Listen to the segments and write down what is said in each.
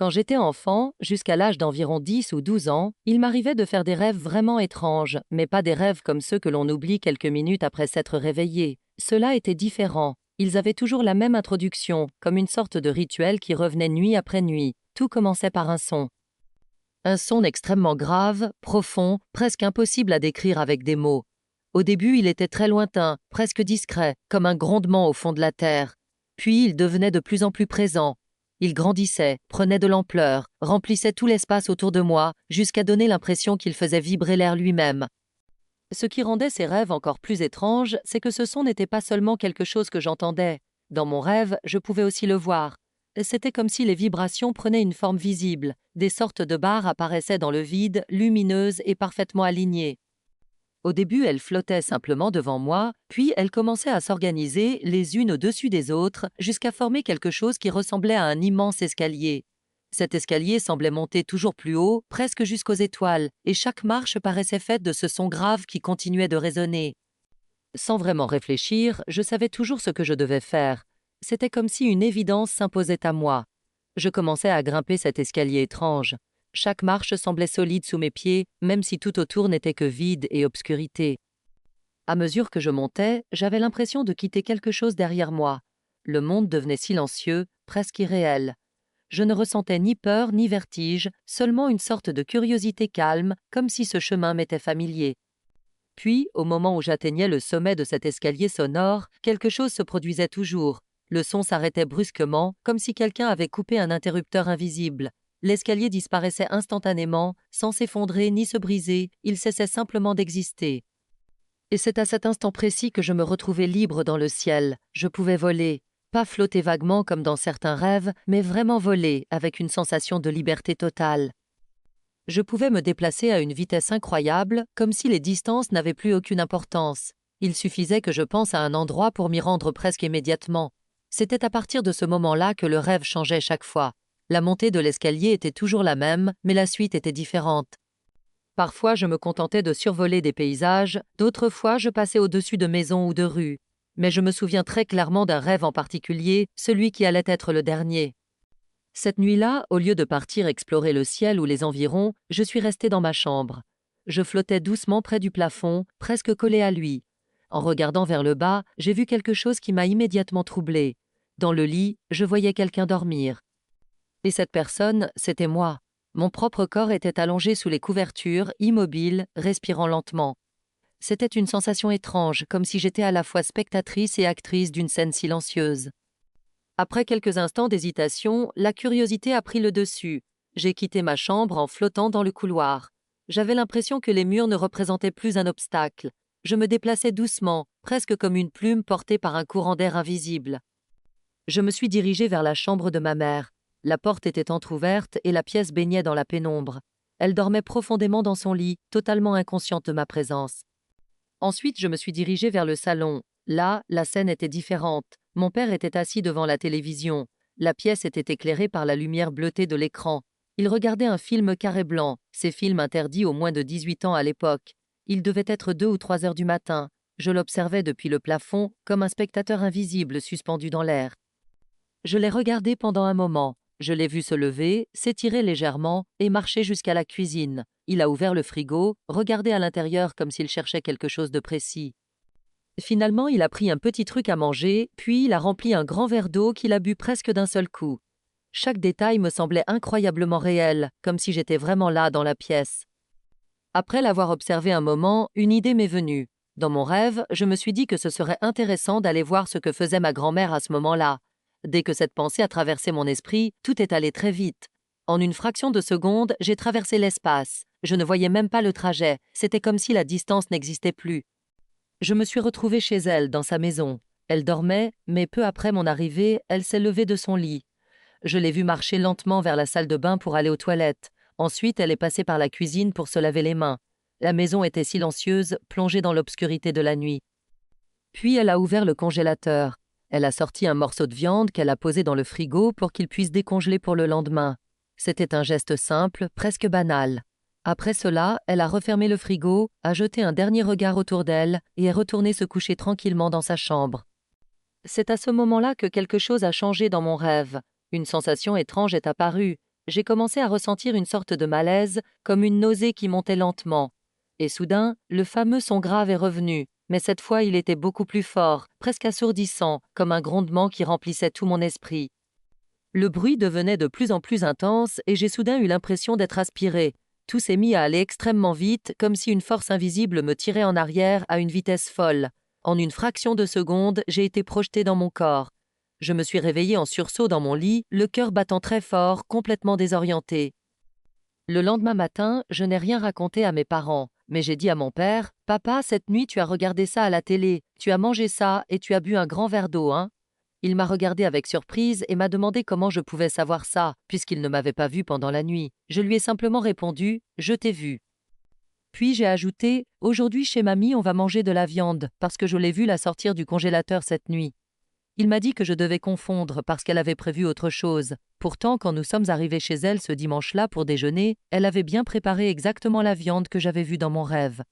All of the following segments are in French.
Quand j'étais enfant, jusqu'à l'âge d'environ 10 ou 12 ans, il m'arrivait de faire des rêves vraiment étranges, mais pas des rêves comme ceux que l'on oublie quelques minutes après s'être réveillé. Ceux-là étaient différents. Ils avaient toujours la même introduction, comme une sorte de rituel qui revenait nuit après nuit. Tout commençait par un son. Un son extrêmement grave, profond, presque impossible à décrire avec des mots. Au début, il était très lointain, presque discret, comme un grondement au fond de la terre. Puis il devenait de plus en plus présent. Il grandissait, prenait de l'ampleur, remplissait tout l'espace autour de moi, jusqu'à donner l'impression qu'il faisait vibrer l'air lui-même. Ce qui rendait ces rêves encore plus étranges, c'est que ce son n'était pas seulement quelque chose que j'entendais. Dans mon rêve, je pouvais aussi le voir. C'était comme si les vibrations prenaient une forme visible. Des sortes de barres apparaissaient dans le vide, lumineuses et parfaitement alignées. Au début, elles flottaient simplement devant moi, puis elles commençaient à s'organiser les unes au-dessus des autres, jusqu'à former quelque chose qui ressemblait à un immense escalier. Cet escalier semblait monter toujours plus haut, presque jusqu'aux étoiles, et chaque marche paraissait faite de ce son grave qui continuait de résonner. Sans vraiment réfléchir, je savais toujours ce que je devais faire. C'était comme si une évidence s'imposait à moi. Je commençais à grimper cet escalier étrange. Chaque marche semblait solide sous mes pieds, même si tout autour n'était que vide et obscurité. À mesure que je montais, j'avais l'impression de quitter quelque chose derrière moi. Le monde devenait silencieux, presque irréel. Je ne ressentais ni peur ni vertige, seulement une sorte de curiosité calme, comme si ce chemin m'était familier. Puis, au moment où j'atteignais le sommet de cet escalier sonore, quelque chose se produisait toujours. Le son s'arrêtait brusquement, comme si quelqu'un avait coupé un interrupteur invisible. L'escalier disparaissait instantanément, sans s'effondrer ni se briser, il cessait simplement d'exister. Et c'est à cet instant précis que je me retrouvais libre dans le ciel. Je pouvais voler, pas flotter vaguement comme dans certains rêves, mais vraiment voler, avec une sensation de liberté totale. Je pouvais me déplacer à une vitesse incroyable, comme si les distances n'avaient plus aucune importance. Il suffisait que je pense à un endroit pour m'y rendre presque immédiatement. C'était à partir de ce moment-là que le rêve changeait chaque fois. La montée de l'escalier était toujours la même, mais la suite était différente. Parfois, je me contentais de survoler des paysages, d'autres fois, je passais au-dessus de maisons ou de rues. Mais je me souviens très clairement d'un rêve en particulier, celui qui allait être le dernier. Cette nuit-là, au lieu de partir explorer le ciel ou les environs, je suis restée dans ma chambre. Je flottais doucement près du plafond, presque collée à lui. En regardant vers le bas, j'ai vu quelque chose qui m'a immédiatement troublée. Dans le lit, je voyais quelqu'un dormir. Et cette personne, c'était moi. Mon propre corps était allongé sous les couvertures, immobile, respirant lentement. C'était une sensation étrange, comme si j'étais à la fois spectatrice et actrice d'une scène silencieuse. Après quelques instants d'hésitation, la curiosité a pris le dessus. J'ai quitté ma chambre en flottant dans le couloir. J'avais l'impression que les murs ne représentaient plus un obstacle. Je me déplaçais doucement, presque comme une plume portée par un courant d'air invisible. Je me suis dirigée vers la chambre de ma mère. La porte était entr'ouverte et la pièce baignait dans la pénombre. Elle dormait profondément dans son lit, totalement inconsciente de ma présence. Ensuite, je me suis dirigée vers le salon. Là, la scène était différente. Mon père était assis devant la télévision. La pièce était éclairée par la lumière bleutée de l'écran. Il regardait un film carré blanc, ces films interdits aux moins de 18 ans à l'époque. Il devait être 2 ou 3 heures du matin. Je l'observais depuis le plafond, comme un spectateur invisible suspendu dans l'air. Je l'ai regardé pendant un moment. Je l'ai vu se lever, s'étirer légèrement et marcher jusqu'à la cuisine. Il a ouvert le frigo, regardé à l'intérieur comme s'il cherchait quelque chose de précis. Finalement, il a pris un petit truc à manger, puis il a rempli un grand verre d'eau qu'il a bu presque d'un seul coup. Chaque détail me semblait incroyablement réel, comme si j'étais vraiment là dans la pièce. Après l'avoir observé un moment, une idée m'est venue. Dans mon rêve, je me suis dit que ce serait intéressant d'aller voir ce que faisait ma grand-mère à ce moment-là. Dès que cette pensée a traversé mon esprit, tout est allé très vite. En une fraction de seconde, j'ai traversé l'espace. Je ne voyais même pas le trajet, c'était comme si la distance n'existait plus. Je me suis retrouvée chez elle, dans sa maison. Elle dormait, mais peu après mon arrivée, elle s'est levée de son lit. Je l'ai vue marcher lentement vers la salle de bain pour aller aux toilettes. Ensuite, elle est passée par la cuisine pour se laver les mains. La maison était silencieuse, plongée dans l'obscurité de la nuit. Puis elle a ouvert le congélateur. Elle a sorti un morceau de viande qu'elle a posé dans le frigo pour qu'il puisse décongeler pour le lendemain. C'était un geste simple, presque banal. Après cela, elle a refermé le frigo, a jeté un dernier regard autour d'elle et est retournée se coucher tranquillement dans sa chambre. C'est à ce moment-là que quelque chose a changé dans mon rêve. Une sensation étrange est apparue. j'ai commencé à ressentir une sorte de malaise, comme une nausée qui montait lentement. Et soudain, le fameux son grave est revenu, mais cette fois il était beaucoup plus fort, presque assourdissant, comme un grondement qui remplissait tout mon esprit. Le bruit devenait de plus en plus intense et j'ai soudain eu l'impression d'être aspiré. Tout s'est mis à aller extrêmement vite, comme si une force invisible me tirait en arrière à une vitesse folle. En une fraction de seconde, j'ai été projeté dans mon corps. Je me suis réveillé en sursaut dans mon lit, le cœur battant très fort, complètement désorienté. Le lendemain matin, je n'ai rien raconté à mes parents, mais j'ai dit à mon père, « Papa, cette nuit tu as regardé ça à la télé, tu as mangé ça et tu as bu un grand verre d'eau, hein ?» Il m'a regardé avec surprise et m'a demandé comment je pouvais savoir ça, puisqu'il ne m'avait pas vu pendant la nuit. Je lui ai simplement répondu « Je t'ai vu ». Puis j'ai ajouté « Aujourd'hui chez mamie on va manger de la viande, parce que je l'ai vue la sortir du congélateur cette nuit ». Il m'a dit que je devais confondre parce qu'elle avait prévu autre chose. Pourtant, quand nous sommes arrivés chez elle ce dimanche-là pour déjeuner, elle avait bien préparé exactement la viande que j'avais vue dans mon rêve.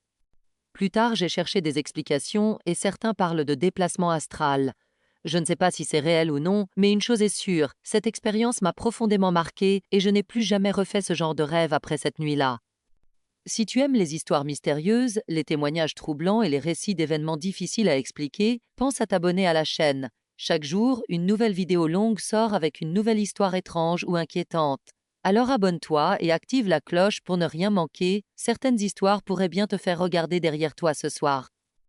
Plus tard, j'ai cherché des explications et certains parlent de déplacement astral. Je ne sais pas si c'est réel ou non, mais une chose est sûre, cette expérience m'a profondément marquée et je n'ai plus jamais refait ce genre de rêve après cette nuit-là. Si tu aimes les histoires mystérieuses, les témoignages troublants et les récits d'événements difficiles à expliquer, pense à t'abonner à la chaîne. Chaque jour, une nouvelle vidéo longue sort avec une nouvelle histoire étrange ou inquiétante. Alors abonne-toi et active la cloche pour ne rien manquer, certaines histoires pourraient bien te faire regarder derrière toi ce soir.